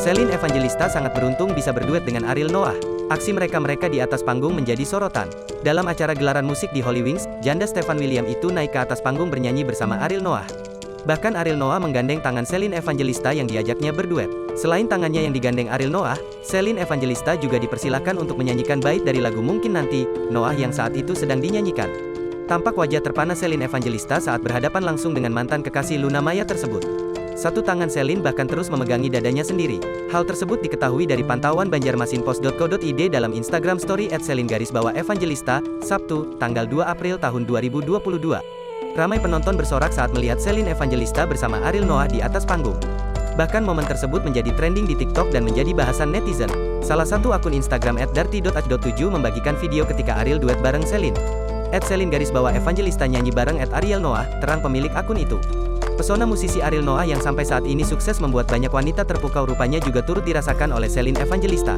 Celine Evangelista sangat beruntung bisa berduet dengan Ariel Noah. Aksi mereka di atas panggung menjadi sorotan. Dalam acara gelaran musik di Holy Wings, janda Stefan William itu naik ke atas panggung bernyanyi bersama Ariel Noah. Bahkan Ariel Noah menggandeng tangan Celine Evangelista yang diajaknya berduet. Selain tangannya yang digandeng Ariel Noah, Celine Evangelista juga dipersilahkan untuk menyanyikan bait dari lagu Mungkin Nanti, Noah yang saat itu sedang dinyanyikan. Tampak wajah terpana Celine Evangelista saat berhadapan langsung dengan mantan kekasih Luna Maya tersebut. Satu tangan Celine bahkan terus memegangi dadanya sendiri. Hal tersebut diketahui dari pantauan banjarmasinpost.co.id dalam Instagram story @celine_evangelista, Sabtu, tanggal 2 April tahun 2022. Ramai penonton bersorak saat melihat Celine Evangelista bersama Ariel Noah di atas panggung. Bahkan momen tersebut menjadi trending di TikTok dan menjadi bahasan netizen. Salah satu akun Instagram @darty.h.7 membagikan video ketika Ariel duet bareng Celine. @celine_evangelista nyanyi bareng @Ariel Noah, terang pemilik akun itu. Pesona musisi Ariel Noah yang sampai saat ini sukses membuat banyak wanita terpukau rupanya juga turut dirasakan oleh Celine Evangelista.